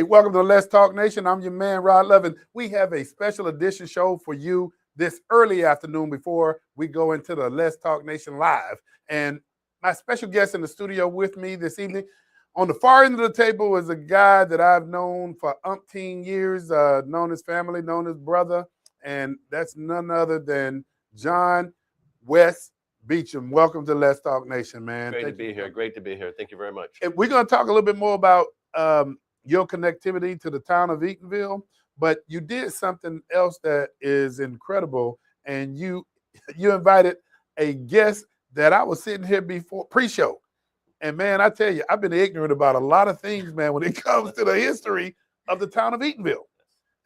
Hey, welcome to Let's Talk Nation. I'm your man, Rod Levin. We have a special edition show for you this early afternoon before we go into the Let's Talk Nation live. And my special guest in the studio with me this evening, on the far end of the table, is a guy that I've known for umpteen years, known his family, known his brother, and that's none other than John West Beecham. Welcome to Let's Talk Nation, man. Great to be here. Great to be here. Thank you very much. And we're going to talk a little bit more about your connectivity to the town of Eatonville, but you did something else that is incredible, and you invited a guest that I was sitting here before pre-show. And man, I tell you, I've been ignorant about a lot of things, man, when it comes to the history of the town of Eatonville.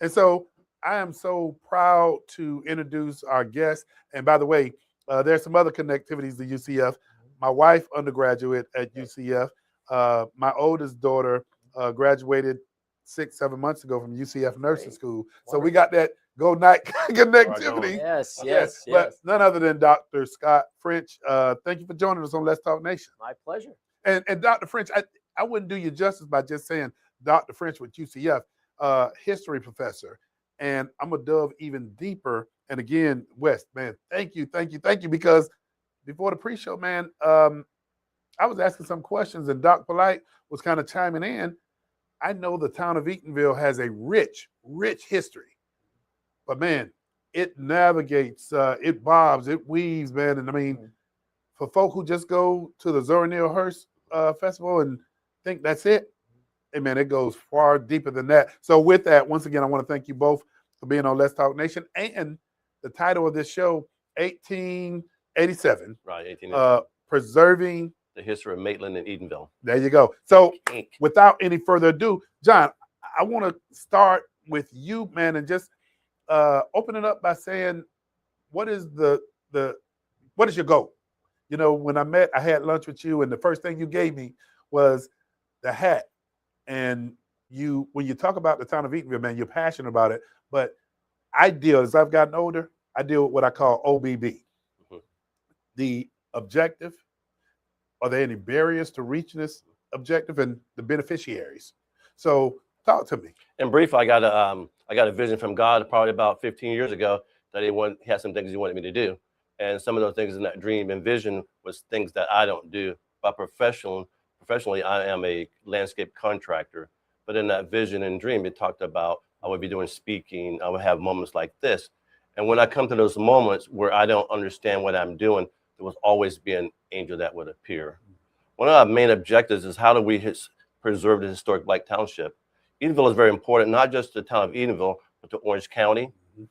And so I am so proud to introduce our guest. And by the way, there's some other connectivities to UCF. My wife, undergraduate at UCF. My oldest daughter graduated 6-7 months ago from UCF nursing school. So we got that go night connectivity. Yes. But none other than Dr. Scott French. Thank you for joining us on Let's Talk Nation. My pleasure. And Dr. French, I wouldn't do you justice by just saying Dr. French with UCF, history professor. And I'm going to delve even deeper. And again, West, man, thank you. Because before the pre-show, man, I was asking some questions and Doc Polite was kind of chiming in. I know the town of Eatonville has a rich history. But, man, it navigates, it bobs, it weaves, man. And, I mean, for folk who just go to the Zora Neale Hurst Festival and think that's it, hey, man, it goes far deeper than that. So with that, once again, I want to thank you both for being on Let's Talk Nation. And the title of this show, 1887. Right, 1887. Preserving the history of Maitland and Eatonville. There you go. So without any further ado, John, I want to start with you, man, and just open it up by saying, what is what is your goal? You know, when I had lunch with you, and the first thing you gave me was the hat. And when you talk about the town of Eatonville, man, you're passionate about it. But as I've gotten older, I deal with what I call OBB. Mm-hmm. The objective. Are there any barriers to reaching this objective, and the beneficiaries? So talk to me. In brief, I got a vision from God probably about 15 years ago that he had some things he wanted me to do. And some of those things in that dream and vision was things that I don't do. But professionally, I am a landscape contractor. But in that vision and dream, it talked about I would be doing speaking. I would have moments like this. And when I come to those moments where I don't understand what I'm doing, there will always be an angel that would appear. One of our main objectives is how do we preserve the historic Black township? Eatonville is very important, not just to the town of Eatonville, but to Orange County. Mm-hmm.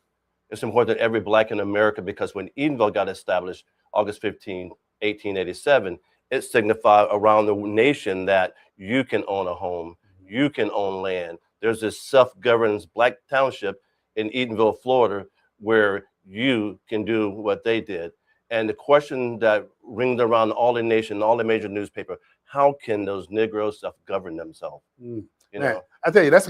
It's important to every Black in America because when Eatonville got established, August 15, 1887, it signified around the nation that you can own a home, you can own land. There's this self-governed Black township in Eatonville, Florida, where you can do what they did. And the question that rings around all the nation, all the major newspaper, how can those Negroes self-govern themselves? You know? I tell you, that's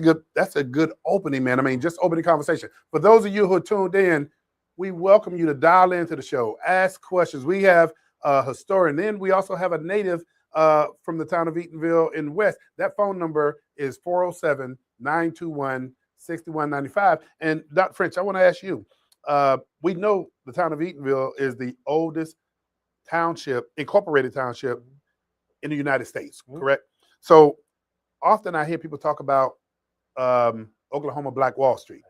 a good opening, man. I mean, just opening conversation. For those of you who are tuned in, we welcome you to dial into the show, ask questions. We have a historian. Then we also have a native from the town of Eatonville in West. That phone number is 407-921-6195. And Dr. French, I want to ask you, we know the town of Eatonville is the oldest township, incorporated township in the United States, correct? So often I hear people talk about Oklahoma Black Wall Street.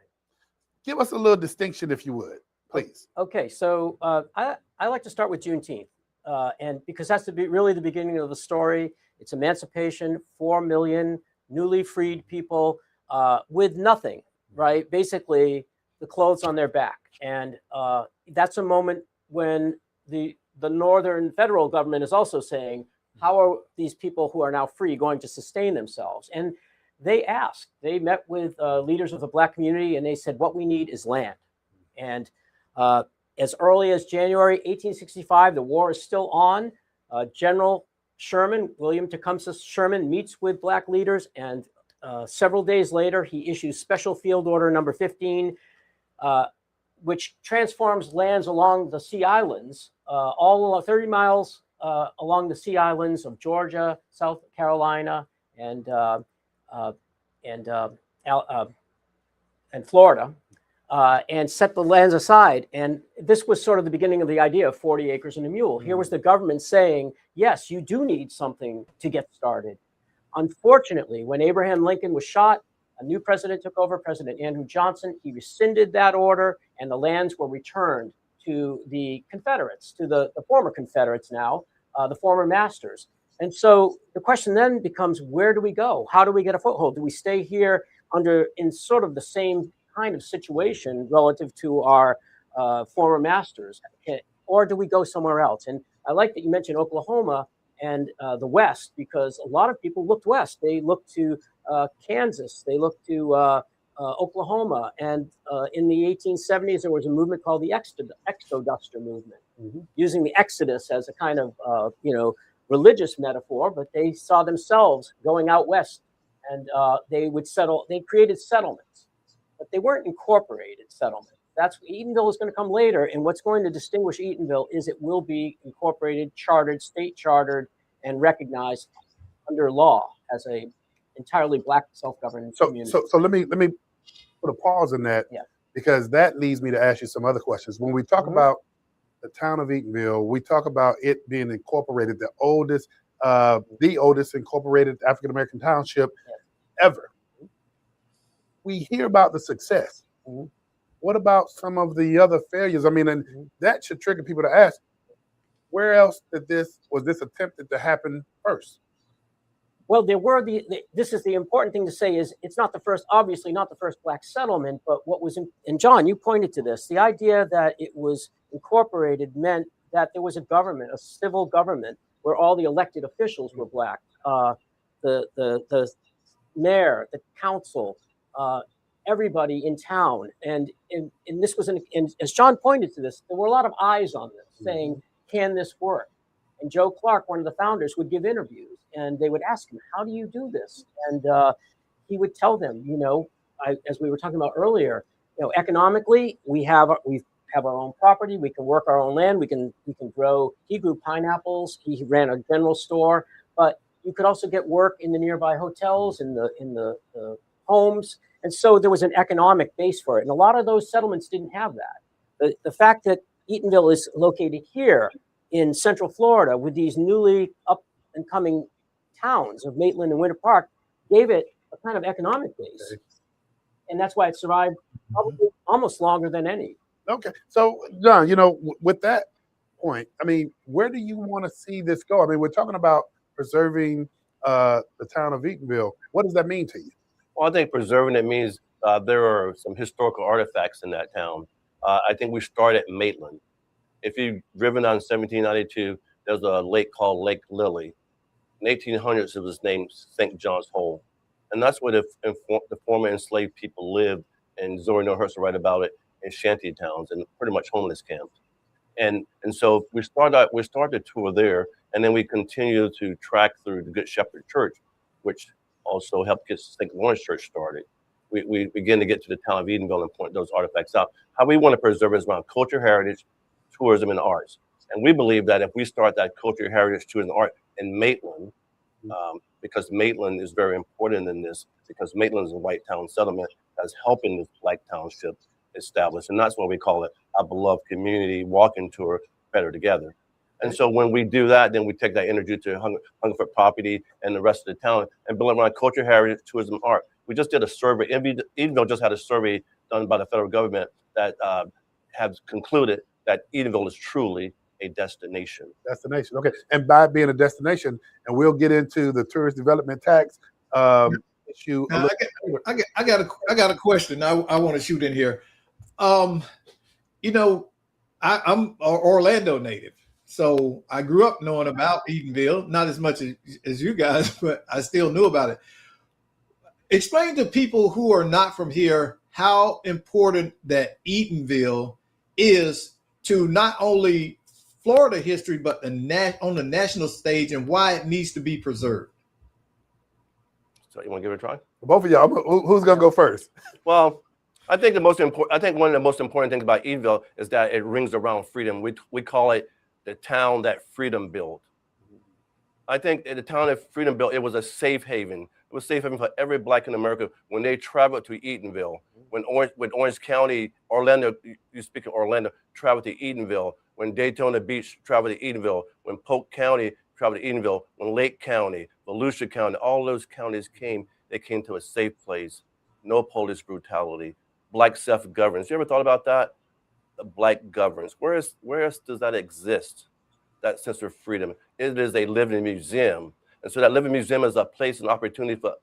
Give us a little distinction, if you would, please. Okay, so I like to start with Juneteenth, and because that's really the beginning of the story. It's emancipation, 4 million newly freed people with nothing, right? Basically, the clothes on their back. And that's a moment when the Northern federal government is also saying, how are these people who are now free going to sustain themselves? And they met with leaders of the Black community, and they said, what we need is land. And as early as January 1865, the war is still on. General Sherman, William Tecumseh Sherman, meets with Black leaders, and several days later, he issues Special Field Order number 15, which transforms lands along the Sea Islands, all along 30 miles along the Sea Islands of Georgia, South Carolina, and and and Florida, and set the lands aside. And this was sort of the beginning of the idea of 40 acres and a mule. Here was the government saying, yes, you do need something to get started. Unfortunately, when Abraham Lincoln was shot, a new president took over, President Andrew Johnson. He rescinded that order, and the lands were returned to the Confederates, to the former Confederates now, the former masters. And so the question then becomes, where do we go? How do we get a foothold? Do we stay here in sort of the same kind of situation relative to our former masters, or do we go somewhere else? And I like that you mentioned Oklahoma and the West, because a lot of people looked west. They looked to Kansas, they looked to Oklahoma, and in the 1870s there was a movement called the Exoduster movement, using the Exodus as a kind of religious metaphor, but they saw themselves going out west, and they created settlements, but they weren't incorporated settlements. That's Eatonville is going to come later, and what's going to distinguish Eatonville is it will be incorporated, chartered, state chartered, and recognized under law as a entirely Black self-governing community. So let me put a pause in that, because that leads me to ask you some other questions. When we talk about the town of Eatonville, we talk about it being incorporated, the oldest incorporated African American township ever. We hear about the success. What about some of the other failures? I mean, and that should trigger people to ask, where else was this attempted to happen first? Well, there were this is the important thing to say is it's not the first, obviously not the first Black settlement, but what was and John, you pointed to this, the idea that it was incorporated meant that there was a government, a civil government, where all the elected officials were Black. The mayor, the council, everybody in town. And this was, and as John pointed to this, there were a lot of eyes on this saying, can this work? And Joe Clark, one of the founders, would give interviews, and they would ask him, how do you do this? And he would tell them, as we were talking about earlier, economically, we have our own property, we can work our own land, we can grow. He grew pineapples, he ran a general store, but you could also get work in the nearby hotels, in the homes. And so there was an economic base for it. And a lot of those settlements didn't have that. The fact that Eatonville is located here in Central Florida with these newly up and coming towns of Maitland and Winter Park gave it a kind of economic base. And that's why it survived probably almost longer than any. Okay. So, John, with that point, I mean, where do you want to see this go? I mean, we're talking about preserving the town of Eatonville. What does that mean to you? Well, I think preserving it means there are some historical artifacts in that town. I think we start at Maitland. If you've driven on 1792, there's a lake called Lake Lily. In 1800s, it was named St. John's Hole. And that's where the former enslaved people lived, and Zora Neale Hurston write about it, in shanty towns and pretty much homeless camps. And so we start the tour there, and then we continue to track through the Good Shepherd Church, which also helped get St. Lawrence Church started. We begin to get to the town of Eatonville and point those artifacts out. How we want to preserve is around culture, heritage, tourism, and arts. And we believe that if we start that culture, heritage, tourism, and art in Maitland, because Maitland is very important in this, because Maitland is a white town settlement that's helping this Black township establish. And that's why we call it a beloved community walking tour, Better Together. And so when we do that, then we take that energy to Hungerford property and the rest of the town and build around culture, heritage, tourism, art. We just did a survey. Eatonville just had a survey done by the federal government that has concluded that Eatonville is truly a destination. Destination, okay. And by being a destination, and we'll get into the tourist development tax issue. Now, I got a question. I want to shoot in here. I'm an Orlando native, so I grew up knowing about Eatonville, not as much as you guys, but I still knew about it. Explain to people who are not from here how important that Eatonville is to not only Florida history, but on the national stage, and why it needs to be preserved. So you want to give it a try? Both of y'all. Who's gonna go first? Well, I think one of the most important things about Eatonville is that it rings around freedom. We call it the town that freedom built. I think the town that freedom built, it was a safe haven. It was safe haven for every black in America when they traveled to Eatonville. When Orange County, Orlando, you speak of Orlando, traveled to Eatonville. When Daytona Beach traveled to Eatonville. When Polk County traveled to Eatonville. When Lake County, Volusia County, all those counties came, they came to a safe place. No police brutality. Black self-governance. You ever thought about that? The black governance. Where else does that exist? That sense of freedom. It is a living museum. And so that living museum is a place and opportunity for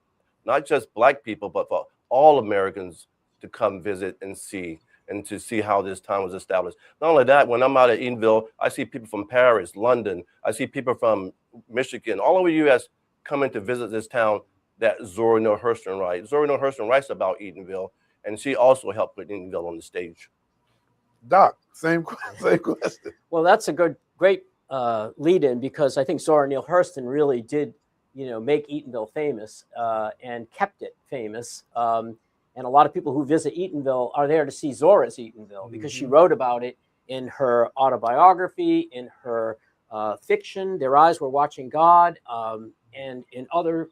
not just black people, but for all Americans to come visit and to see how this town was established. Not only that, when I'm out at Eatonville, I see people from Paris, London, I see people from Michigan, all over the U.S. coming to visit this town that Zora Neale Hurston writes. Zora Neale Hurston writes about Eatonville, and she also helped put Eatonville on the stage. Doc, same question. Well, that's a great lead-in, because I think Zora Neale Hurston really did, make Eatonville famous and kept it famous. And a lot of people who visit Eatonville are there to see Zora's Eatonville, because she wrote about it in her autobiography, in her fiction, Their Eyes Were Watching God, and in other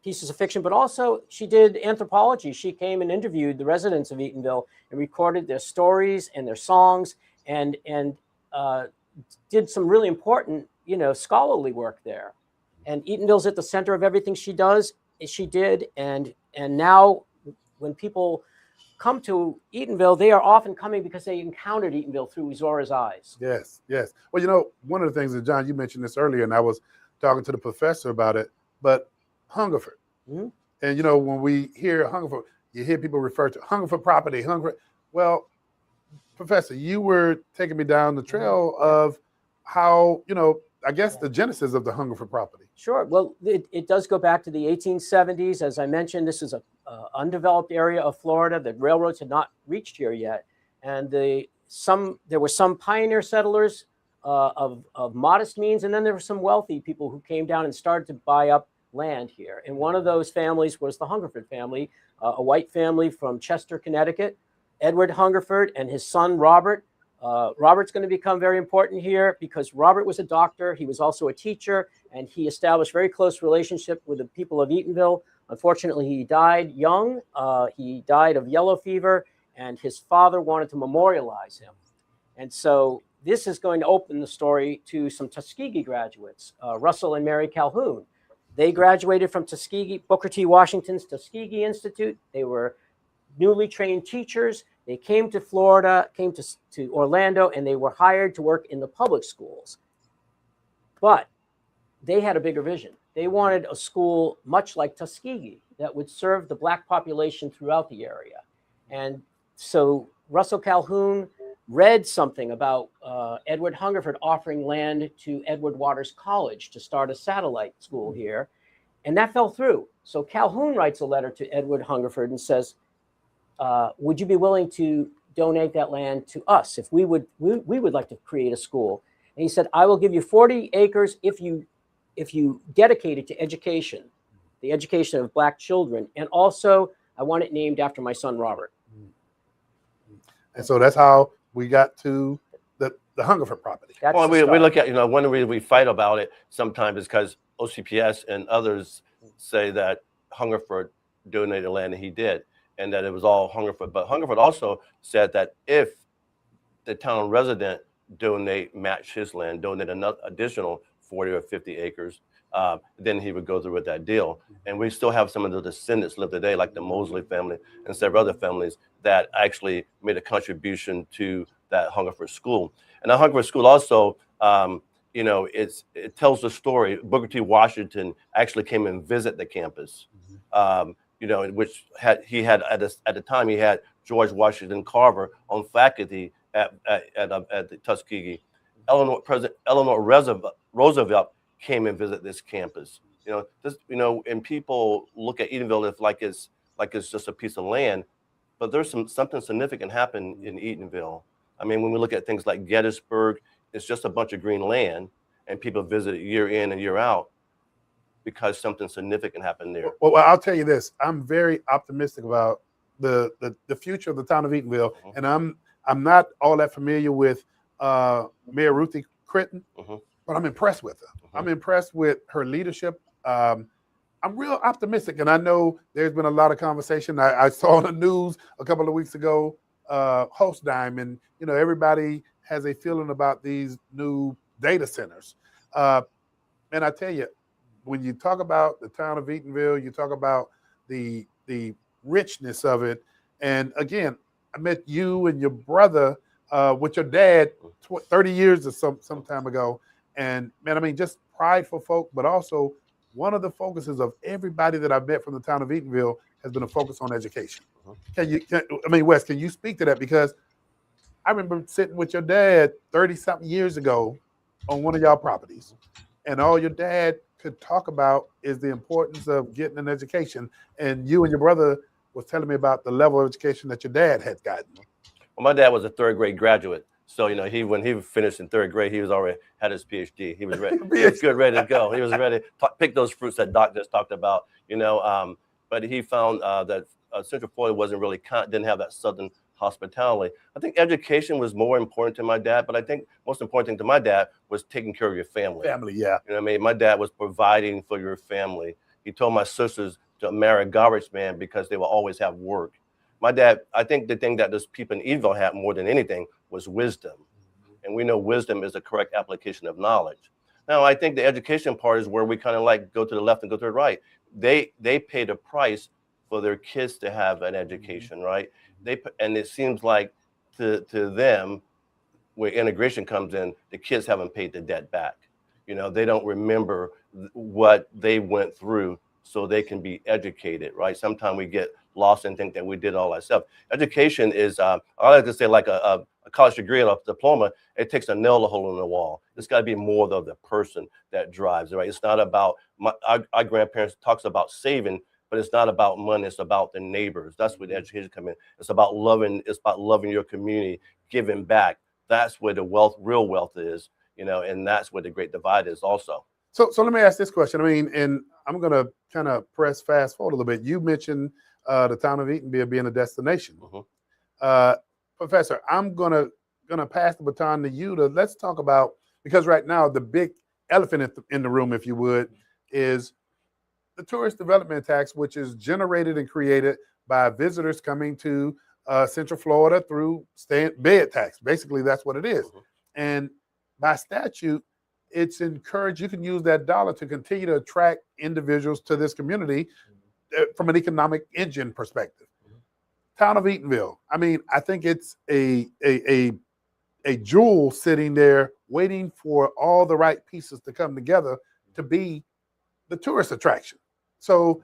pieces of fiction. But also she did anthropology. She came and interviewed the residents of Eatonville and recorded their stories and their songs, and did some really important, scholarly work there. And Eatonville's at the center of everything she did. And now when people come to Eatonville, they are often coming because they encountered Eatonville through Zora's eyes. Yes, yes. Well, one of the things that, John, you mentioned this earlier, and I was talking to the professor about it, but Hungerford. Mm-hmm. And, when we hear Hungerford, you hear people refer to Hungerford property, Hungerford. Well, Professor, you were taking me down the trail of how, I guess the genesis of the Hungerford property. Sure. Well, it does go back to the 1870s. As I mentioned, this is an undeveloped area of Florida. The railroads had not reached here yet. And there were some pioneer settlers of modest means, and then there were some wealthy people who came down and started to buy up land here. And one of those families was the Hungerford family, a white family from Chester, Connecticut. Edward Hungerford and his son, Robert. Robert's going to become very important here because Robert was a doctor. He was also a teacher, and he established very close relationship with the people of Eatonville. Unfortunately, he died young. He died of yellow fever, and his father wanted to memorialize him. And so this is going to open the story to some Tuskegee graduates, Russell and Mary Calhoun. They graduated from Tuskegee, Booker T. Washington's Tuskegee Institute. They were newly trained teachers. They came to Florida, came to Orlando, and they were hired to work in the public schools. But they had a bigger vision. They wanted a school much like Tuskegee that would serve the black population throughout the area. And so Russell Calhoun read something about Edward Hungerford offering land to Edward Waters College to start a satellite school here. And that fell through. So Calhoun writes a letter to Edward Hungerford and says, would you be willing to donate that land to us if we would like to create a school? And he said, I will give you 40 acres if you dedicate it to education, the education of black children. And also, I want it named after my son, Robert. And so that's how we got to the Hungerford property. Well, we look at, one of the reasons we fight about it sometimes is because OCPS and others say that Hungerford donated land, and he did, and that it was all Hungerford. But Hungerford also said that if the town resident match his land, donate another additional 40 or 50 acres, then he would go through with that deal. And we still have some of the descendants live today, like the Mosley family and several other families that actually made a contribution to that Hungerford school. And that Hungerford school also, it tells the story. Booker T. Washington actually came and visit the campus. Which he had at the time he had George Washington Carver on faculty at the Tuskegee. President Eleanor Roosevelt came and visited this campus. And people look at Eatonville like it's just a piece of land, but there's something significant happened in Eatonville. I mean, when we look at things like Gettysburg, it's just a bunch of green land, and people visit it year in and year out because something significant happened there. Well, I'll tell you this: I'm very optimistic about the future of the town of Eatonville, and I'm not all that familiar with Mayor Ruthie Critton, but I'm impressed with her. I'm impressed with her leadership. I'm real optimistic, and I know there's been a lot of conversation. I saw on the news a couple of weeks ago, host dime, and everybody has a feeling about these new data centers. And I tell you, when you talk about the town of Eatonville, you talk about the richness of it. And again, I met you and your brother with your dad 30 years or some time ago. And man, I mean, just prideful folk, but also one of the focuses of everybody that I've met from the town of Eatonville has been a focus on education. Wes, can you speak to that? Because I remember sitting with your dad 30-something years ago on one of y'all properties, and all your dad could talk about is the importance of getting an education. And you and your brother was telling me about the level of education that your dad had gotten. Well, my dad was a third grade graduate. So, when he finished in third grade, he was already had his PhD. He was ready. He was good, ready to go. He was ready to pick those fruits that Doc just talked about, but he found that Central Florida wasn't really, didn't have that Southern hospitality. I think education was more important to my dad, but I think most important thing to my dad was taking care of your family. Family, yeah. You know what I mean? My dad was providing for your family. He told my sisters to marry a garbage man because they will always have work. My dad, I think the thing that those people in Eatonville had more than anything was wisdom. And we know wisdom is the correct application of knowledge. Now, I think the education part is where we kind of like go to the left and go to the right. They paid a price for their kids to have an education, right? And it seems like to them, where integration comes in, the kids haven't paid the debt back. They don't remember what they went through so they can be educated, right? Sometimes we get lost and think that we did all that stuff. Education is, I like to say, like a college degree or a diploma. It takes a nail to hole in the wall. It's got to be more of the person that drives, right? It's not about, our grandparents talks about saving, but it's not about money. It's about the neighbors. That's where the education comes in. It's about loving your community, giving back. That's where the real wealth is, and that's where the great divide is also. So let me ask this question. I mean, and I'm going to kind of press fast forward a little bit. You mentioned the town of Eatonville being a destination. Professor, I'm gonna pass the baton to you let's talk about, because right now the big elephant in the room, if you would, is the tourist development tax, which is generated and created by visitors coming to Central Florida through bed tax. Basically, that's what it is. And by statute, it's encouraged. You can use that dollar to continue to attract individuals to this community from an economic engine perspective. Town of Eatonville. I mean, I think it's a jewel sitting there waiting for all the right pieces to come together to be the tourist attraction. So,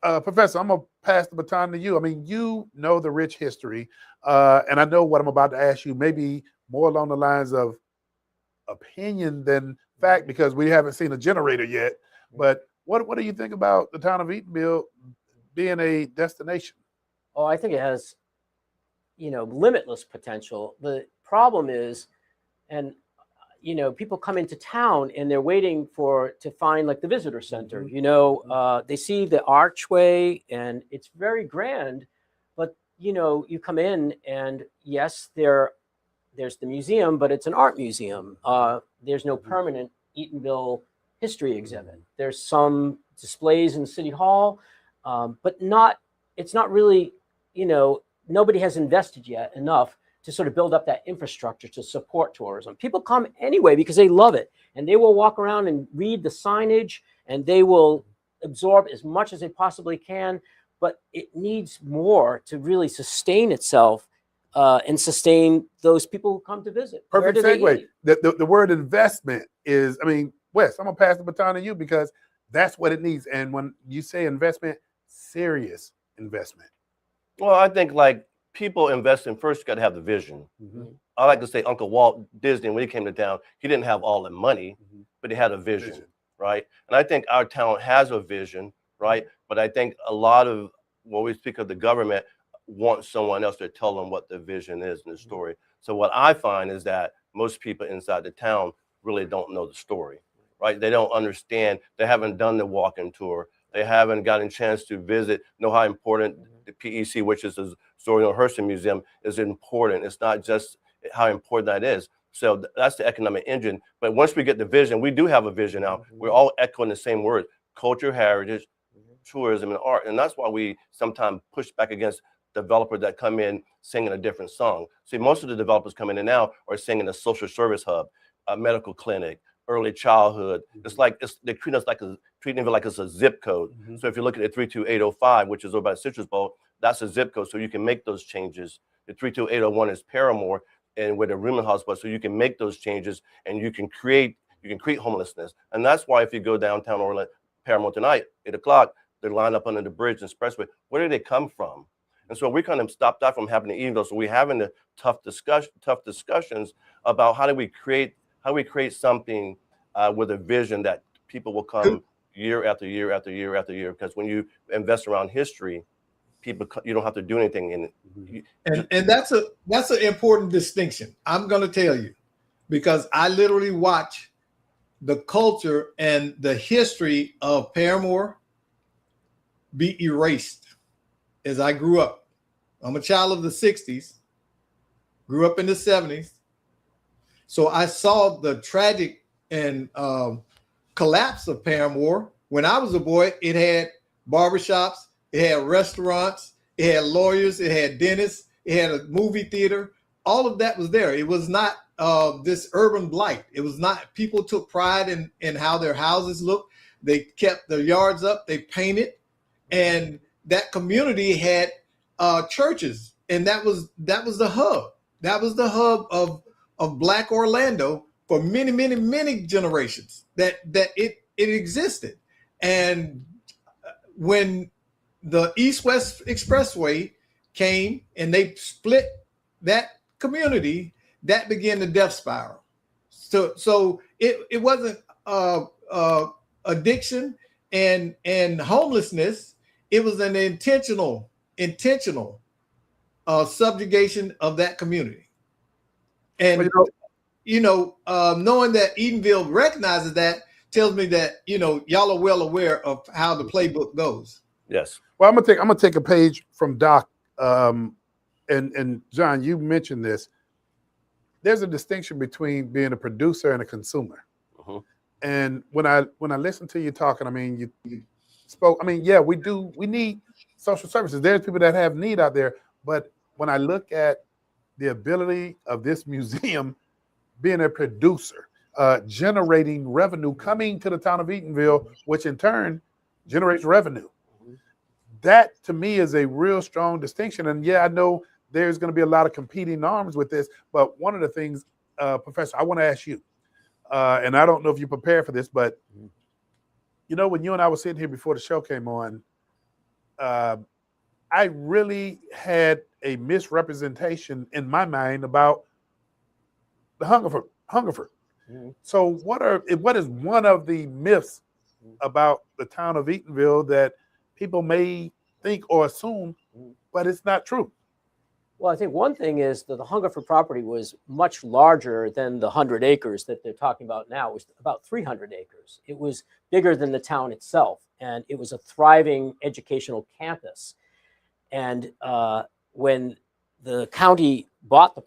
Professor, I'm going to pass the baton to you. I mean, you know the rich history, and I know what I'm about to ask you, maybe more along the lines of opinion than fact, because we haven't seen a generator yet. But what do you think about the town of Eatonville being a destination? Oh, I think it has, limitless potential. The problem is, and people come into town and they're waiting to find like the visitor center. They see the archway and it's very grand, but you come in and yes, there's the museum, but it's an art museum. There's no permanent Eatonville history exhibit. There's some displays in City Hall, but it's not really, nobody has invested yet enough to sort of build up that infrastructure to support tourism. People come anyway because they love it, and they will walk around and read the signage, and they will absorb as much as they possibly can, but it needs more to really sustain itself and sustain those people who come to visit. Perfect segue. The word investment is, Wes, I'm going to pass the baton to you because that's what it needs. And when you say investment, serious investment. Well, I think like people investing first, you got to have the vision. I like to say Uncle Walt Disney, when he came to town, he didn't have all the money, but he had a vision, right? And I think our town has a vision, right? But I think a lot of, when we speak of the government, want someone else to tell them what the vision is in the story. So what I find is that most people inside the town really don't know the story, right? They don't understand. They haven't done the walking tour. They haven't gotten a chance to visit, know how important the PEC, which is the Zoriel Hurston Museum, is important. It's not just how important that is. So that's the economic engine. But once we get the vision, we do have a vision now. We're all echoing the same words: culture, heritage, tourism, and art. And that's why we sometimes push back against developers that come in singing a different song. See, most of the developers coming in now are singing a social service hub, a medical clinic, early childhood. It's like they treat us like treating it like it's a zip code. So if you look at the 32805, which is over by Citrus Bowl, that's a zip code. So you can make those changes. The 32801 is Paramore, and where the rooming house was. So you can make those changes, and you can create homelessness. And that's why if you go downtown Orlando, Paramore tonight, 8 o'clock, they're lined up under the bridge and expressway. Where did they come from? And so we kind of stopped that from happening in Eatonville. So we're having the tough discussions about how do we create something with a vision that people will come year after year after year after year. Because when you invest around history, you don't have to do anything in it. And that's an important distinction. I'm going to tell you, because I literally watch the culture and the history of Paramore be erased as I grew up. I'm a child of the 60s, grew up in the 70s. So I saw the tragic and collapse of Paramore. When I was a boy, it had barbershops, it had restaurants, it had lawyers, it had dentists, it had a movie theater. All of that was there. It was not this urban blight. It was not, people took pride in how their houses looked. They kept their yards up, they painted, and that community had churches, and that was the hub. That was the hub of Black Orlando for many, many, many generations. That it existed. And when the East-West Expressway came and they split that community, that began the death spiral. So it wasn't addiction and homelessness. It was an intentional subjugation of that community. And knowing that Eatonville recognizes that tells me that y'all are well aware of how the playbook goes. Yes. Well, I'm gonna take a page from Doc, and John, you mentioned this. There's a distinction between being a producer and a consumer. And when I listen to you talking, I mean, you spoke. I mean, yeah, we need social services. There's people that have need out there, but when I look at the ability of this museum being a producer, generating revenue coming to the town of Eatonville, which in turn generates revenue. That to me is a real strong distinction. And yeah, I know there's going to be a lot of competing arms with this, but one of the things, Professor, I want to ask you, and I don't know if you prepared for this, but when you and I were sitting here before the show came on, I really had a misrepresentation in my mind about the Hungerford. So what is one of the myths about the town of Eatonville that people may think or assume, but it's not true? Well, I think one thing is that the Hungerford property was much larger than the 100 acres that they're talking about now. It was about 300 acres. It was bigger than the town itself, and it was a thriving educational campus. And when the county bought the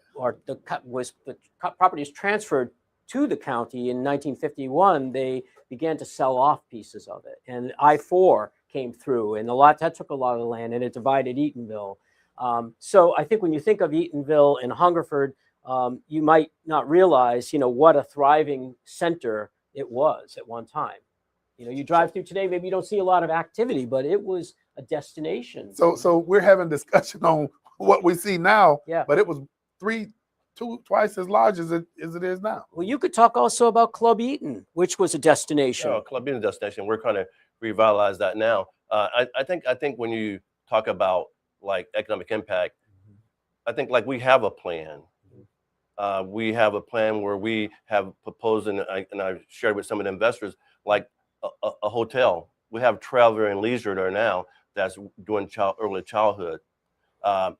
property was transferred to the county in 1951, they began to sell off pieces of it. And I-4 came through, and that took a lot of the land, and it divided Eatonville. So I think when you think of Eatonville and Hungerford, you might not realize, what a thriving center it was at one time. You drive through today, maybe you don't see a lot of activity, but it was a destination. So we're having discussion on what we see now, yeah. But it was twice as large as it is now. Well, you could talk also about Club Eaton, which was a destination. Oh, Club Eaton destination. We're kind of revitalize that now. I think when you talk about like economic impact, I think like we have a plan. We have a plan where we have proposed, and I shared with some of the investors, like a hotel. We have Traveler and Leisure there now that's doing early childhood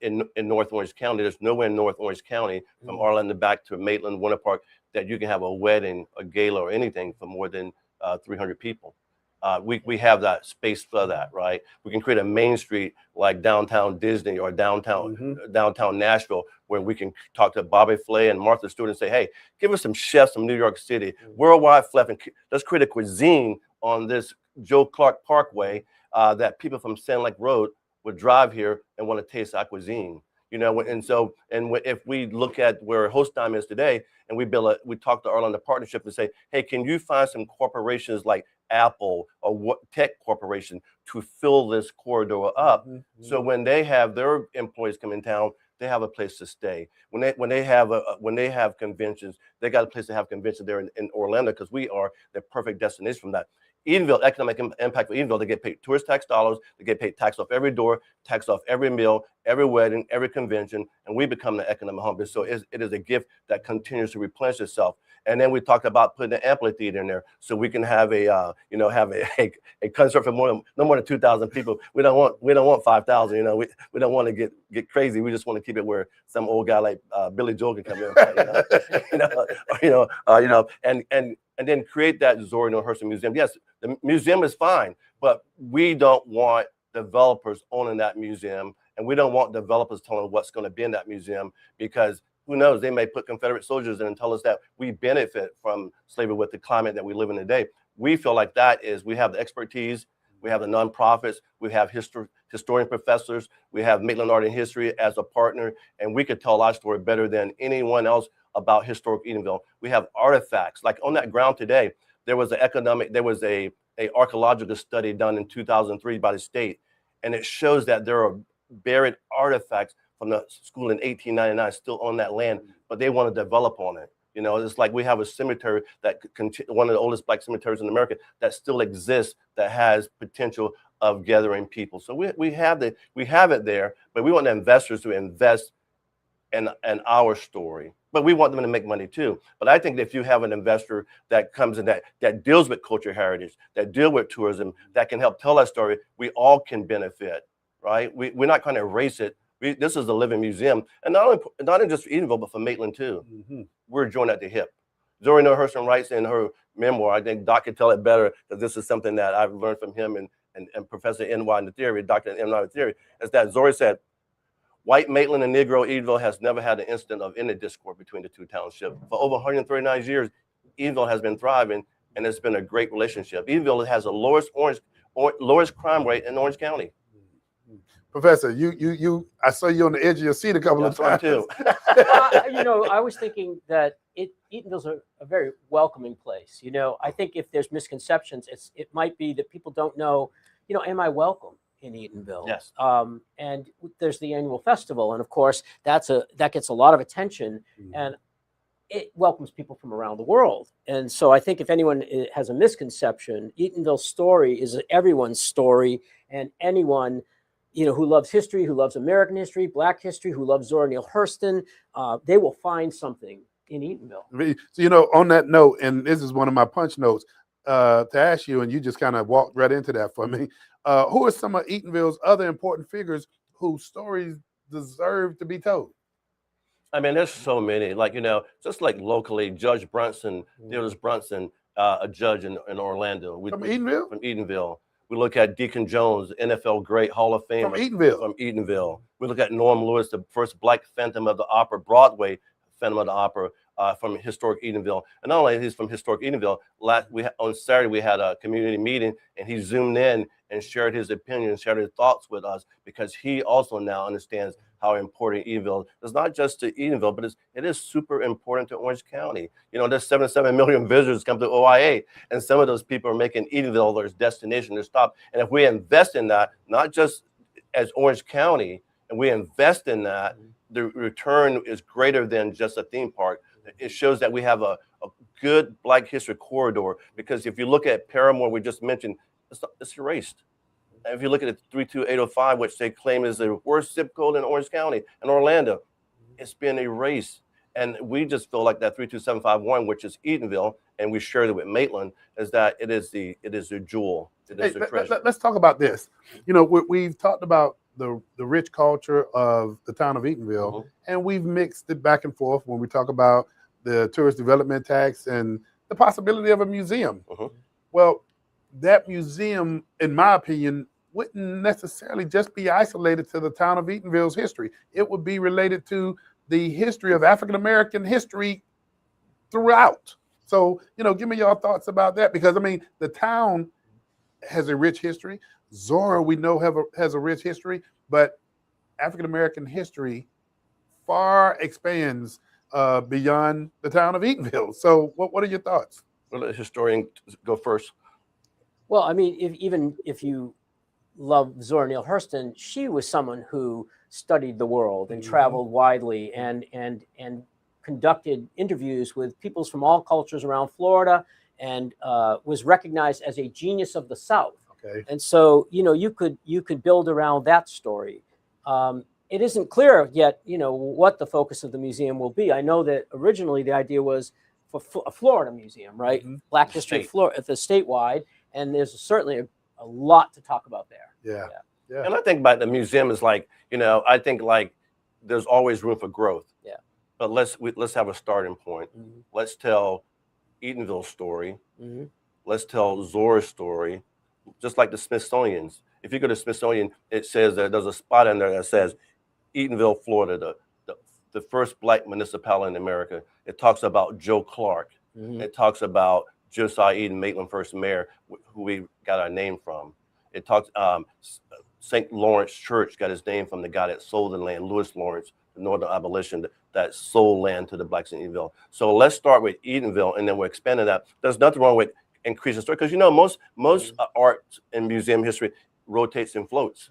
in North Orange County. There's nowhere in North Orange County from Orlando back to Maitland, Winter Park that you can have a wedding, a gala, or anything for more than 300 people. We have that space for that, right? We can create a main street like downtown Disney or downtown Nashville, where we can talk to Bobby Flay and Martha Stewart and say, hey, give us some chefs from New York City, worldwide chef, and let's create a cuisine on this Joe Clark Parkway that people from Sand Lake Road would drive here and want to taste our cuisine. If we look at where Host Time is today, and we talk to Orlando Partnership and say, hey, can you find some corporations like Apple or what tech corporation to fill this corridor up? So when they have their employees come in town, they have a place to stay. When they have conventions, they got a place to have conventions there in Orlando, because we are the perfect destination from that. Eatonville, economic impact for Eatonville, they get paid tourist tax dollars, they get paid tax off every door, tax off every meal, every wedding, every convention, and we become the economic home. So it is a gift that continues to replenish itself. And then we talked about putting an amphitheater in there, so we can have a concert for no more than 2,000 people. We don't want 5,000. We don't want to get crazy. We just want to keep it where some old guy like Billy Joel can come in, and then create that Zora Neale Hurston Museum. Yes, the museum is fine, but we don't want developers owning that museum, and we don't want developers telling what's going to be in that museum, because who knows, they may put Confederate soldiers in and tell us that we benefit from slavery with the climate that we live in today. We feel like we have the expertise, we have the nonprofits, we have historian professors, we have Maitland Art and History as a partner, and we could tell our story better than anyone else about historic Eatonville. We have artifacts, like on that ground today, there was a archaeological study done in 2003 by the state, and it shows that there are buried artifacts from the school in 1899 still on that land, but they want to develop on it. It's like we have a cemetery one of the oldest Black cemeteries in America that still exists, that has potential of gathering people. So we have it there, but we want the investors to invest in our story. But we want them to make money too. But I think that if you have an investor that comes in that deals with culture heritage, that deal with tourism, that can help tell that story, we all can benefit, right? We're not going to erase it. This is a living museum, and not only just for Eatonville, but for Maitland too. We're joined at the hip. Zora Neale Hurston writes in her memoir, I think Doc could tell it better, because this is something that I've learned from him and Professor N.Y. in the theory, Dr. N.Y. in the theory, is that Zora said, white Maitland and Negro Eatonville has never had an incident of any discord between the two townships. For over 139 years, Eatonville has been thriving, and it's been a great relationship. Eatonville has the lowest crime rate in Orange County. Professor, I saw you on the edge of your seat a couple of times too. I was thinking that Eatonville's a very welcoming place. I think if there's misconceptions, it might be that people don't know, am I welcome in Eatonville? Yes. And there's the annual festival, and of course that gets a lot of attention, and it welcomes people from around the world. And so I think if anyone has a misconception, Eatonville's story is everyone's story, and anyone who loves history, who loves American history, Black history, who loves Zora Neale Hurston, they will find something in Eatonville. So, on that note, and this is one of my punch notes to ask you, and you just kind of walked right into that for me. Who are some of Eatonville's other important figures whose stories deserve to be told? I mean, there's so many, just like locally, Judge Brunson, Theodore Brunson, a judge in Orlando. From Eatonville? From Eatonville. We look at Deacon Jones, NFL great, Hall of Fame. From Eatonville. From Eatonville. We look at Norm Lewis, the first Black Phantom of the Opera, Broadway Phantom of the Opera, from historic Eatonville. And not only he's from historic Eatonville, on Saturday we had a community meeting, and he zoomed in and shared his opinion, shared his thoughts with us, because he also now understands how important Eatonville is. It's not just to Eatonville, but it is super important to Orange County. There's 77 million visitors come to OIA, and some of those people are making Eatonville their destination, their stop. And if we invest in that, not just as Orange County, and we invest in that, the return is greater than just a theme park. It shows that we have a good Black history corridor, because if you look at Paramore, we just mentioned, it's erased. If you look at 32805, which they claim is the worst zip code in Orange County and Orlando, it's been erased. And we just feel like that 32751, which is Eatonville, and we shared it with Maitland, is that it is the jewel. It is the treasure. Let's talk about this. We've talked about the rich culture of the town of Eatonville, and we've mixed it back and forth when we talk about the tourist development tax and the possibility of a museum. Well, that museum, in my opinion, wouldn't necessarily just be isolated to the town of Eatonville's history. It would be related to the history of African-American history throughout. So, give me your thoughts about that, because I mean, the town has a rich history. Zora, we know, has a rich history, but African American history far expands beyond the town of Eatonville. So, what are your thoughts? We'll let the historian go first. Well, I mean, even if you love Zora Neale Hurston, she was someone who studied the world and traveled widely and conducted interviews with peoples from all cultures around Florida, and was recognized as a genius of the South. Okay. And so, you could build around that story. It isn't clear yet, what the focus of the museum will be. I know that originally the idea was for a Florida museum, right? Black History Florida, the statewide, and there's certainly a lot to talk about there. Yeah. And I think about the museum is like, I think like there's always room for growth. Yeah. But let's have a starting point. Let's tell Eatonville's story. Let's tell Zora's story, just like the Smithsonian's. If you go to Smithsonian, it says there's a spot in there that says Eatonville, Florida, the first Black municipality in America. It talks about Joe Clark. It talks about Josiah Eden, Maitland first mayor, who we got our name from. It talks St. Lawrence Church got its name from the guy that sold the land, Lewis Lawrence, the Northern Abolition, that sold land to the Blacks in Eatonville. So let's start with Eatonville, and then we're expanding that. There's nothing wrong with increasing story, because most art and museum history rotates and floats.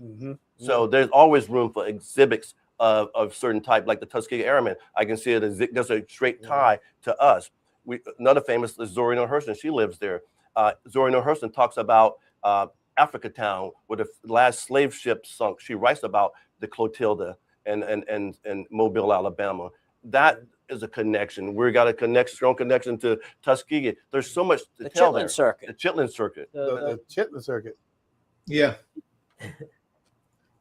So there's always room for exhibits of certain type, like the Tuskegee Airmen. I can see it as there's a straight tie to us. Another famous is Zora Neale Hurston. She lives there. Zora Neale Hurston talks about Africa Town, where the last slave ship sunk. She writes about the Clotilda and Mobile, Alabama. That is a connection. We got a strong connection to Tuskegee. There's so much to tell there. Circuit. The Chitlin Circuit. The Chitlin Circuit. Yeah.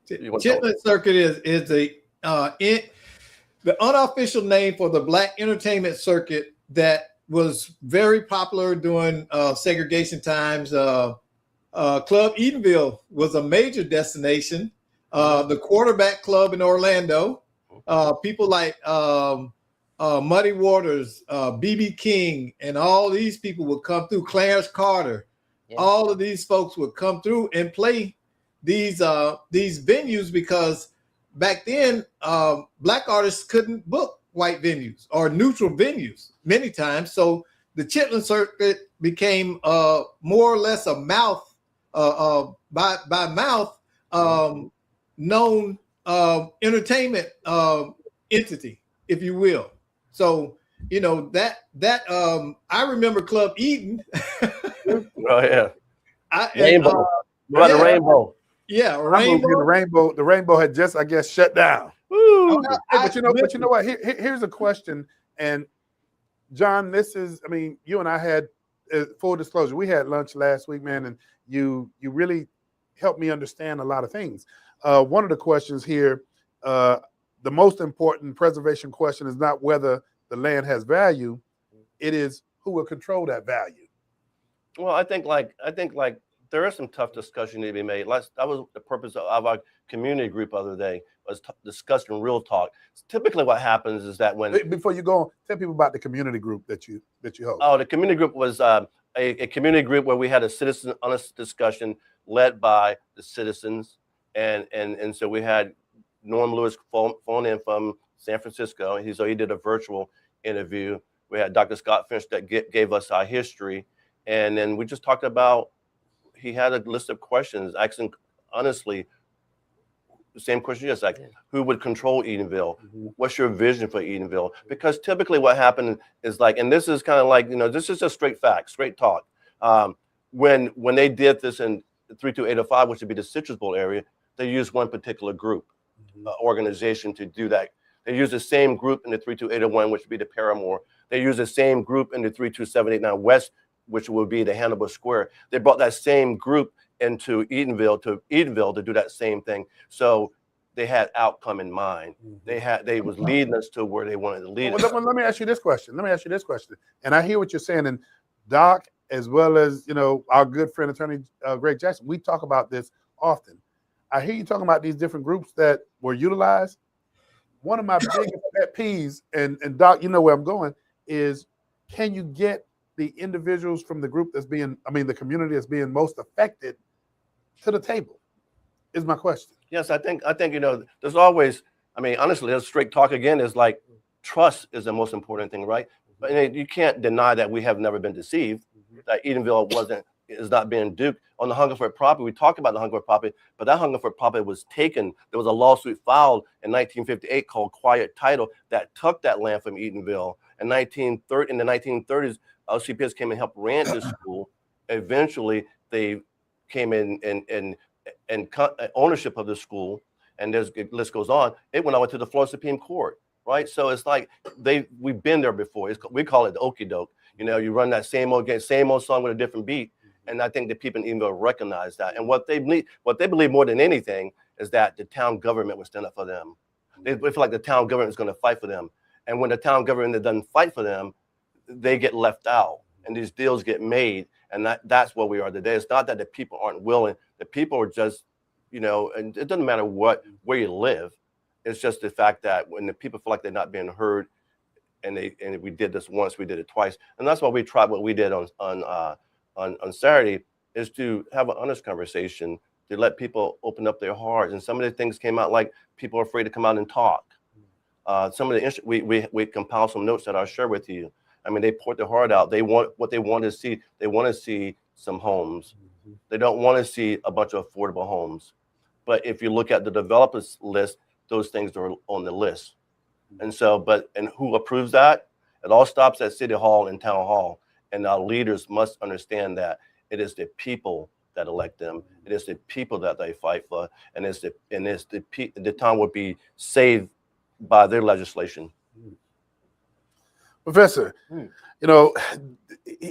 Chitlin Circuit is the unofficial name for the Black entertainment circuit that was very popular during segregation times. Club Eatonville was a major destination. The Quarterback Club in Orlando. People like Muddy Waters, B.B. King, and all these people would come through. Clarence Carter. Yeah. All of these folks would come through and play these venues, because back then Black artists couldn't book white venues or neutral venues many times. So the Chitlin Circuit became more or less a mouth by mouth known entertainment entity, if you will. So that I remember Club Eden. Oh yeah, Rainbow. The Rainbow. Yeah, Rainbow. The Rainbow had just, I guess, shut down. But you know what? Here's a question. And John, you and I had, full disclosure, we had lunch last week, man, and you really helped me understand a lot of things. One of the questions here, the most important preservation question, is not whether the land has value, it is who will control that value. Well, I think there is some tough discussion to be made. That was the purpose of our community group the other day, was discussing real talk. Typically what happens is that when... Before you go on, tell people about the community group that you host. Oh, the community group was a community group where we had a citizen honest discussion led by the citizens. And so we had Norm Lewis phone in from San Francisco. So he did a virtual interview. We had Dr. Scott Finch that gave us our history. And then we just talked about, he had a list of questions, asking honestly, the same question just like, who would control Eatonville? What's your vision for Eatonville? Because typically what happened is like, and this is kind of like, this is just straight facts, straight talk. When they did this in 32805, which would be the Citrus Bowl area, they used one particular group, organization to do that. They used the same group in the 32801, which would be the Paramore. They used the same group in the 32789 West, which would be the Hannibal Square. They brought that same group into Eatonville to do that same thing. So they had outcome in mind. They was leading us to where they wanted to lead us. Let me ask you this question. And I hear what you're saying. And Doc, as well as our good friend attorney Greg Jackson, we talk about this often. I hear you talking about these different groups that were utilized. One of my biggest pet peeves, and Doc, you know where I'm going, is can you get the individuals from the group that's being, the community that's being most affected to the table? Is my question. Yes, I think there's always, honestly, let's straight talk again, is like trust is the most important thing, right? But you can't deny that we have never been deceived, that Eatonville is not being duped. On the Hungerford property, we talked about the Hungerford property, but that Hungerford property was taken. There was a lawsuit filed in 1958 called Quiet Title that took that land from Eatonville. In the 1930s, CPS came and helped rent the school. Eventually, they came in and ownership of the school, and the list goes on. It went over to the Florida Supreme Court, right? So it's like we've been there before. We call it the okie doke. You run that same old song with a different beat, and I think the people in Eatonville recognize that. And what they believe more than anything is that the town government will stand up for them. They feel like the town government is going to fight for them, and when the town government doesn't fight for them, they get left out, and these deals get made. And that's where we are today. It's not that the people aren't willing. The people are just, and it doesn't matter where you live. It's just the fact that when the people feel like they're not being heard, and we did this once, we did it twice, and that's why we tried what we did on Saturday, is to have an honest conversation, to let people open up their hearts. And some of the things came out like people are afraid to come out and talk. Some of the we compiled some notes that I'll share with you. They poured their heart out. They want what they want to see. They want to see some homes. They don't want to see a bunch of affordable homes. But if you look at the developers list, those things are on the list. And so, and who approves that? It all stops at City Hall and Town Hall. And our leaders must understand that it is the people that elect them. It is the people that they fight for. And the town will be saved by their legislation. Professor,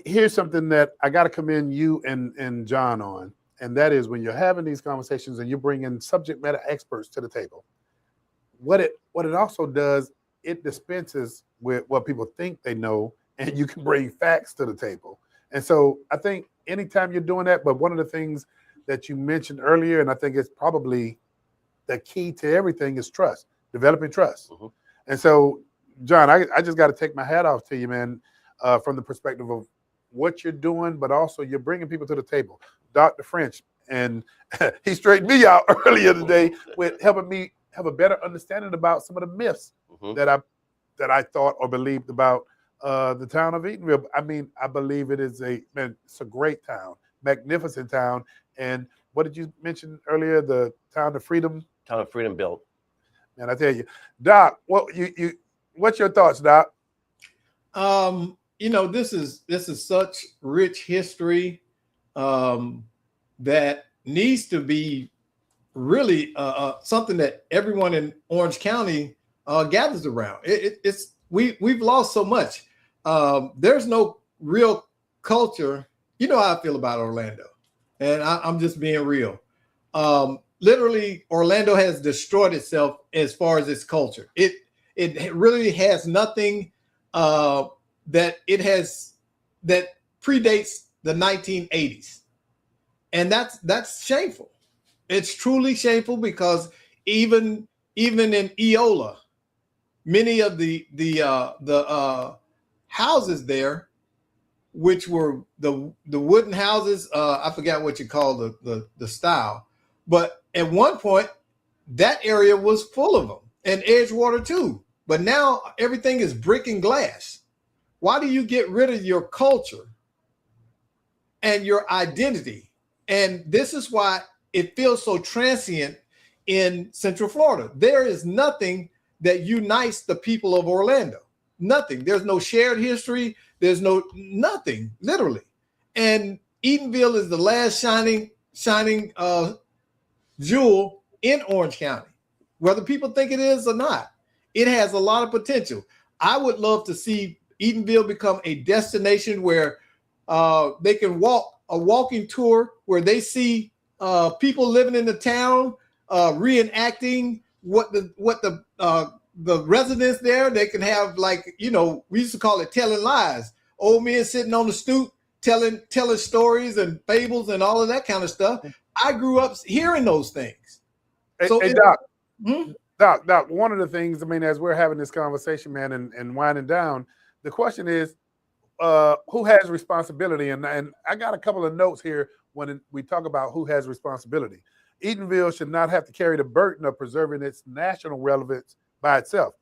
here's something that I got to commend you and John on, and that is when you're having these conversations and you're bringing subject matter experts to the table, what it also does, it dispenses with what people think they know, and you can bring facts to the table. And so I think anytime you're doing that, but one of the things that you mentioned earlier, and I think it's probably the key to everything, is trust, developing trust. And so, John, I just got to take my hat off to you, man, from the perspective of what you're doing, but also you're bringing people to the table. Dr. French, and he straightened me out earlier today with helping me have a better understanding about some of the myths that I thought or believed about the town of Eatonville. I believe it's a great town, magnificent town. And what did you mention earlier? The town of freedom? Town of freedom built. Man, I tell you, Doc, what's your thoughts, Doc? This is such rich history that needs to be really something that everyone in Orange County gathers around. We've lost so much. There's no real culture. You know how I feel about Orlando, and I'm just being real. Literally, Orlando has destroyed itself as far as its culture. It really has nothing that predates the 1980s, and that's shameful. It's truly shameful, because even in Eola, many of the houses there, which were the wooden houses, I forgot what you call the style, but at one point that area was full of them, and Edgewater too. But now everything is brick and glass. Why do you get rid of your culture and your identity? And this is why it feels so transient in Central Florida. There is nothing that unites the people of Orlando. Nothing. There's no shared history. There's nothing, literally. And Eatonville is the last shining jewel in Orange County, whether people think it is or not. It has a lot of potential. I would love to see Eatonville become a destination where they can walk a walking tour, where they see people living in the town reenacting what the residents there. They can have, like, we used to call it telling lies. Old men sitting on the stoop telling stories and fables and all of that kind of stuff. I grew up hearing those things. Hey, Doc. Doc, one of the things, as we're having this conversation, man, and winding down, the question is, who has responsibility, and I got a couple of notes here when we talk about who has responsibility. Eatonville should not have to carry the burden of preserving its national relevance by itself.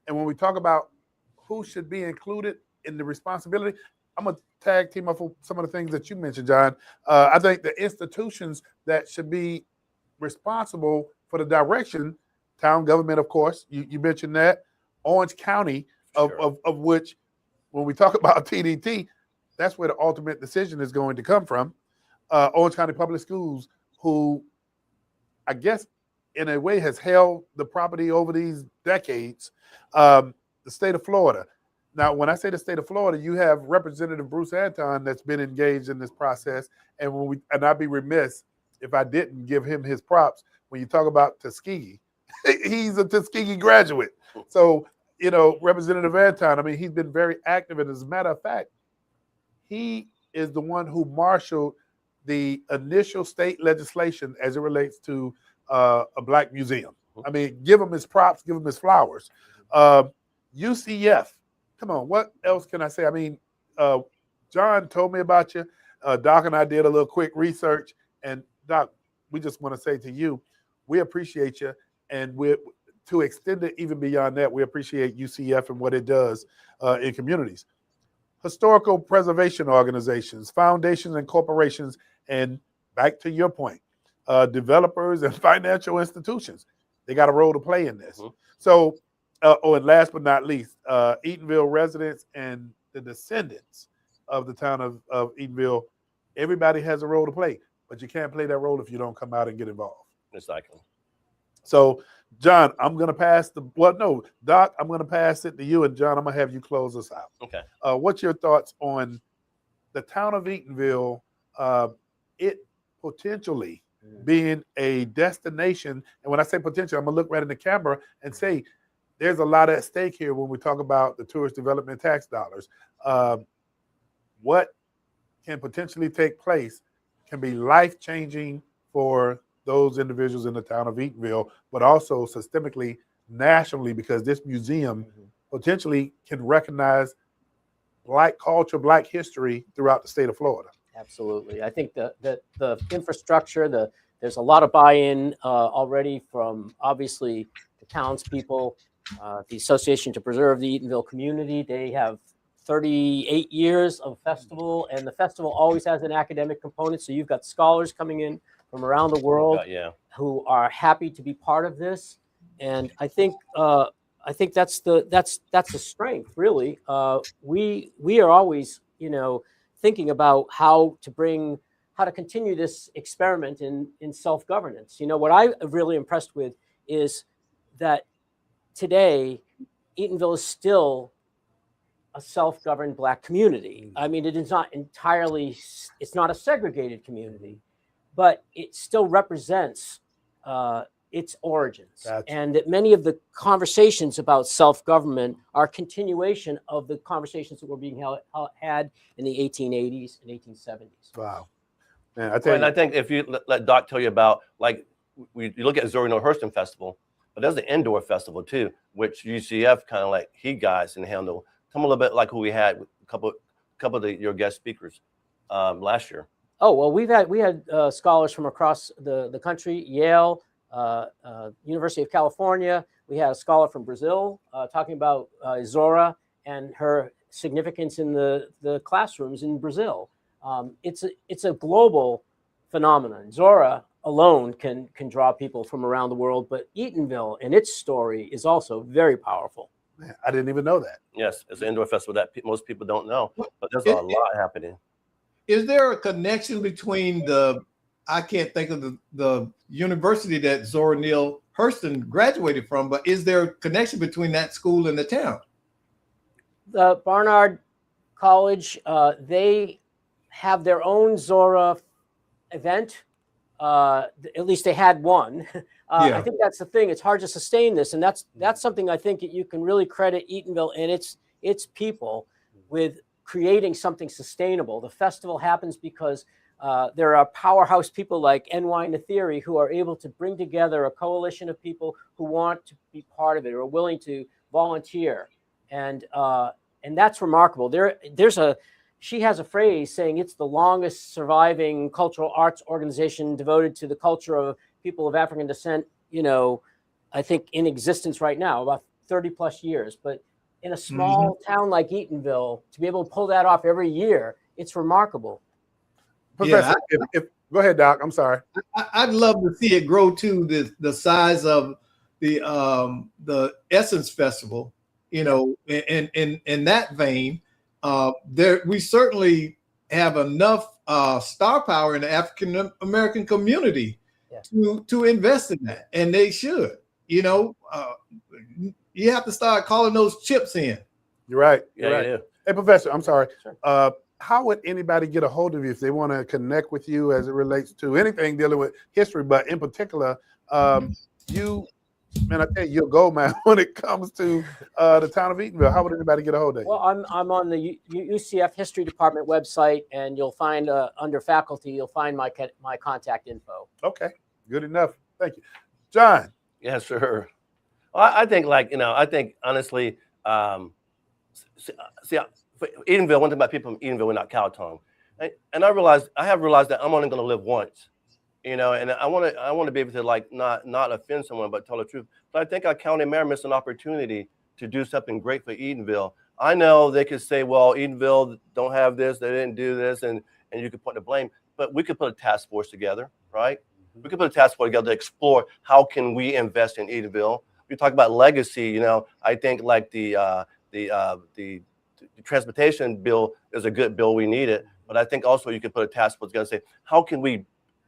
And when we talk about who should be included in the responsibility, I'm going to tag team up for some of the things that you mentioned, John. I think the institutions that should be responsible for the direction, town government, of course, you mentioned that, Orange County, of which, when we talk about TDT, that's where the ultimate decision is going to come from. Orange County Public Schools, who I guess in a way has held the property over these decades. The state of Florida. Now, when I say the state of Florida, you have Representative Bruce Anton that's been engaged in this process. And I'd be remiss if I didn't give him his props when you talk about Tuskegee. He's a Tuskegee graduate. So, Representative Anton, I mean, he's been very active. And as a matter of fact, he is the one who marshaled the initial state legislation as it relates to a Black museum. I mean, give him his props, give him his flowers. UCF, come on, what else can I say? I mean, John told me about you. Doc and I did a little quick research. And Doc, we just want to say to you, we appreciate you. And to extend it even beyond that, we appreciate UCF and what it does in communities. Historical preservation organizations, foundations, and corporations, and back to your point, developers and financial institutions, they got a role to play in this. So, and last but not least, Eatonville residents and the descendants of the town of Eatonville, everybody has a role to play, but you can't play that role if you don't come out and get involved. Exactly. So, John, I'm going to pass Doc, I'm going to pass it to you, and John, I'm going to have you close us out. Okay. What's your thoughts on the town of Eatonville, it potentially being a destination? And when I say potential, I'm going to look right in the camera and say, there's a lot at stake here when we talk about the tourist development tax dollars. What can potentially take place can be life-changing for those individuals in the town of Eatonville, but also systemically, nationally, because this museum potentially can recognize Black culture, Black history throughout the state of Florida. Absolutely. I think the infrastructure, there's a lot of buy-in already from, obviously, the townspeople, the Association to Preserve the Eatonville Community. They have 38 years of festival, and the festival always has an academic component. So you've got scholars coming in from around the world who are happy to be part of this. And I think that's the strength, really. We are always, thinking about how to continue this experiment in self-governance. What I'm really impressed with is that today, Eatonville is still a self-governed Black community. I mean, it is not entirely, it's not a segregated community, but it still represents its origins. Gotcha. And that many of the conversations about self-government are a continuation of the conversations that were being had in the 1880s and 1870s. Wow. Man, I think if you let Doc tell you about, like, you look at Zori No Hurston Festival, but there's the indoor festival too, which UCF kind of like guys and handle. Tell me a little bit like who we had, a couple of your guest speakers last year. Oh, well, we had scholars from across the country, Yale, University of California. We had a scholar from Brazil talking about Zora and her significance in the classrooms in Brazil. It's a global phenomenon. Zora alone can draw people from around the world, but Eatonville and its story is also very powerful. Man, I didn't even know that. Yes, it's an indoor festival that most people don't know, but there's a lot happening. Is there a connection between I can't think of the university that Zora Neale Hurston graduated from, but is there a connection between that school and the town? The Barnard College, they have their own Zora event. At least they had one. I think that's the thing. It's hard to sustain this, and that's something I think that you can really credit Eatonville and its people with creating something sustainable. The festival happens because there are powerhouse people like NY Nathiri who are able to bring together a coalition of people who want to be part of it or are willing to volunteer. And And that's remarkable. She has a phrase saying it's the longest surviving cultural arts organization devoted to the culture of people of African descent, I think in existence right now, about 30 plus years. But in a small town like Eatonville, to be able to pull that off every year, it's remarkable. Professor, go ahead, Doc. I'm sorry. I'd love to see it grow to the size of the Essence Festival. In that vein, we certainly have enough star power in the African American community to invest in that, and they should. You have to start calling those chips in. You're right. Yeah, You're right. yeah. Hey, Professor, I'm sorry. Sure. How would anybody get a hold of you if they want to connect with you as it relates to anything dealing with history, but in particular, you, man, I tell you, you're a gold man when it comes to the town of Eatonville. How would anybody get a hold of you? Well, I'm on the UCF History Department website, and you'll find under faculty, you'll find my contact info. Okay, good enough. Thank you, John. Yeah, sure. Well, I think honestly, see, for Eatonville, one thing about people from Eatonville, we're not cow tongue, and I have realized that I'm only going to live once, and I want to be able to not offend someone, but tell the truth. But I think our county mayor missed an opportunity to do something great for Eatonville. I know they could say, well, Eatonville don't have this, they didn't do this, and you could put the blame, but we could put a task force together, right? We could put a task force together to explore how can we invest in Eatonville. We talk about legacy, I think like the transportation bill is a good bill. We need it. But I think also you could put a task force together and say, how can we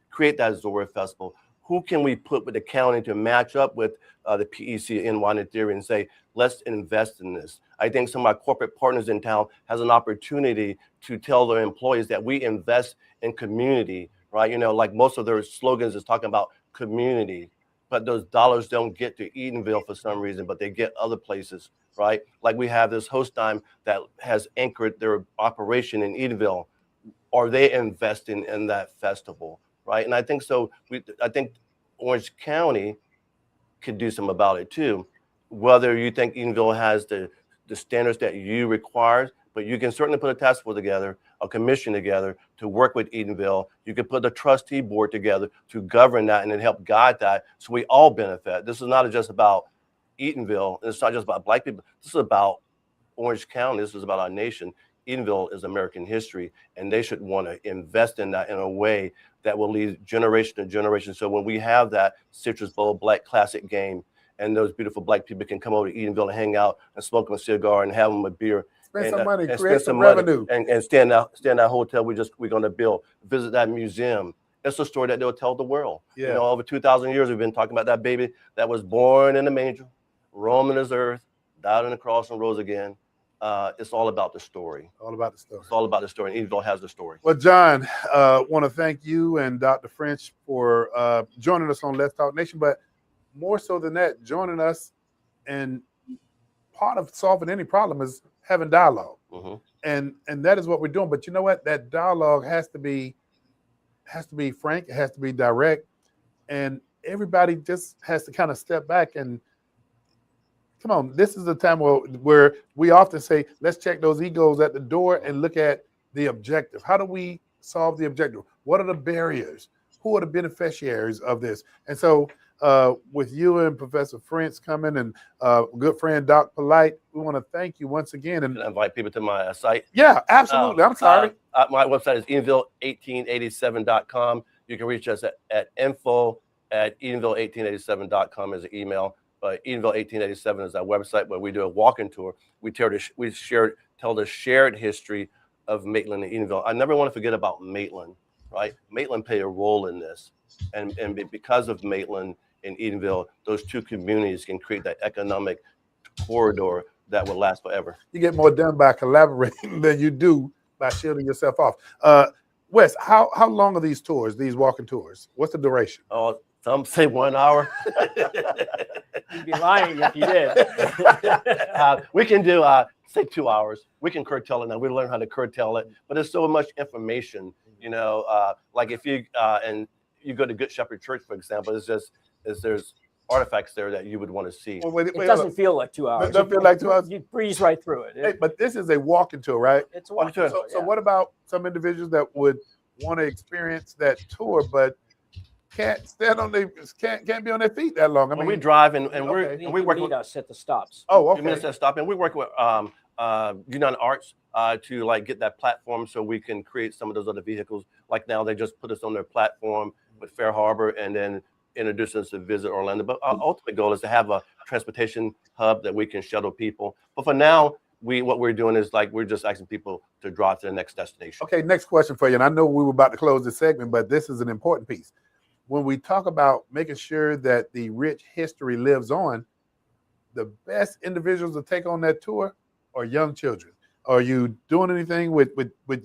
create that Zora Festival? Who can we put with the county to match up with the PEC in Wine and Theory and say, let's invest in this? I think some of our corporate partners in town has an opportunity to tell their employees that we invest in community, right? Like most of their slogans is talking about community, but those dollars don't get to Eatonville for some reason, but they get other places, right? Like we have this host time that has anchored their operation in Eatonville. Are they investing in that festival, right? And I think so. I think Orange County could do something about it too. Whether you think Eatonville has the standards that you require, but you can certainly put a task force together, a commission together to work with Eatonville. You could put the trustee board together to govern that and then help guide that so we all benefit. This is not just about Eatonville. It's not just about Black people. This is about Orange County. This is about our nation. Eatonville is American history, and they should want to invest in that in a way that will lead generation to generation. So when we have that Citrus Bowl Black Classic game, and those beautiful Black people can come over to Eatonville and hang out and smoke them a cigar and have them a beer. Spend some money, and create some revenue. And stay in that hotel we're going to build. Visit that museum. It's a story that they'll tell the world. Yeah. Over 2,000 years, we've been talking about that baby that was born in the manger, roamed this earth, died on the cross and rose again. It's all about the story. All about the story. It's all about the story. And Eatonville has the story. Well, John, want to thank you and Dr. French for joining us on Let's Talk Nation, but more so than that, joining us, and part of solving any problem is having dialogue. Mm-hmm. And that is what we're doing. But you know what? That dialogue has to be frank, it has to be direct, and everybody just has to kind of step back and come on. This is the time where we often say, let's check those egos at the door and look at the objective. How do we solve the objective? What are the barriers? Who are the beneficiaries of this? And so with you and Professor French coming and good friend Doc Polite, we want to thank you once again. And invite people to my site. Yeah, absolutely. I'm sorry. My website is Eatonville1887.com. You can reach us at info@Eatonville1887.com as an email. But Eatonville1887 is our website where we do a walking tour. We tell the shared history of Maitland and Eatonville. I never want to forget about Maitland, right? Maitland played a role in this. And because of Maitland and Eatonville, those two communities can create that economic corridor that will last forever. You get more done by collaborating than you do by shielding yourself off. Wes, how long are these tours, these walking tours? What's the duration? Oh, some say 1 hour. You'd be lying if you did. We can do, say 2 hours. We can curtail it now. We learn how to curtail it. But there's so much information, like if you, and you go to Good Shepherd Church, for example, there's artifacts there that you would want to see. Well, wait, It wait, doesn't feel like 2 hours. It doesn't feel like 2 hours? You breeze right through it. Hey, but this is a walking tour, right? It's a walking tour. tour. So what about some individuals that would want to experience that tour, but can't stand on their can't be on their feet that long? I When mean, we drive and okay. we work meet with us at the stops. oh, few minutes okay. at stop, and we work with United Arts to like get that platform so we can create some of those other vehicles. Like now they just put us on their platform with Fair Harbor and then introduce us to Visit Orlando. But our ultimate goal is to have a transportation hub that we can shuttle people. But for now, what we're doing is like we're just asking people to drive to the next destination. Okay, next question for you. And I know we were about to close this segment, but this is an important piece. When we talk about making sure that the rich history lives on, the best individuals to take on that tour are young children. Are you doing anything with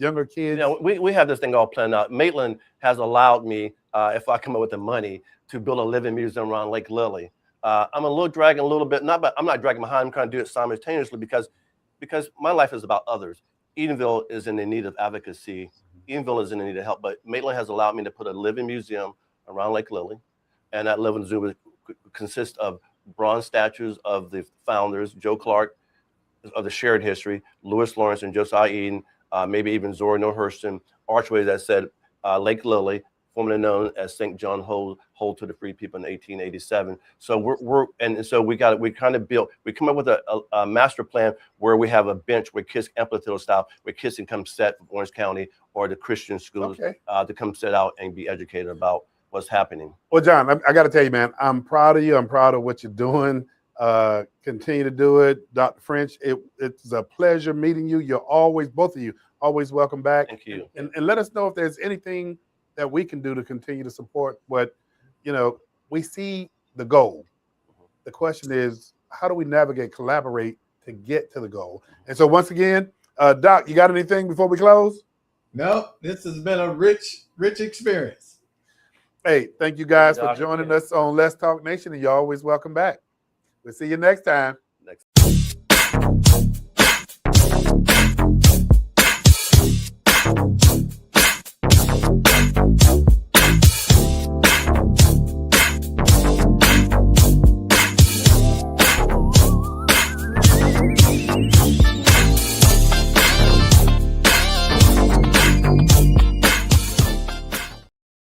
younger kids? Yeah, we have this thing all planned out. Maitland has allowed me, if I come up with the money, to build a living museum around Lake Lily. I'm a little dragging a little bit, but I'm not dragging behind. I'm trying to do it simultaneously because my life is about others. Eatonville is in the need of advocacy. Eatonville is in the need of help, but Maitland has allowed me to put a living museum around Lake Lily, and that living zoo would consist of bronze statues of the founders, Joe Clark, of the shared history, Lewis Lawrence and Josiah Eden, maybe even Zora Neale Hurston, archways that said Lake Lily, formerly known as St. John Hold to the Free People in 1887. So we come up with a master plan where we have a bench where kids, amphitheater style, where kids can come sit from Orange County or the Christian schools to come sit out and be educated about what's happening. Well, John, I got to tell you, man, I'm proud of you. I'm proud of what you're doing. Continue to do it. Dr. French, it's a pleasure meeting you. You're always, both of you, always welcome back. Thank you. And let us know if there's anything that we can do to continue to support what, we see the goal. The question is, how do we navigate, collaborate to get to the goal? And so once again, Doc, you got anything before we close? No, this has been a rich experience. Hey, thank you guys for Doc. joining us on Let's Talk Nation, and you're always welcome back. We'll see you next time. Next.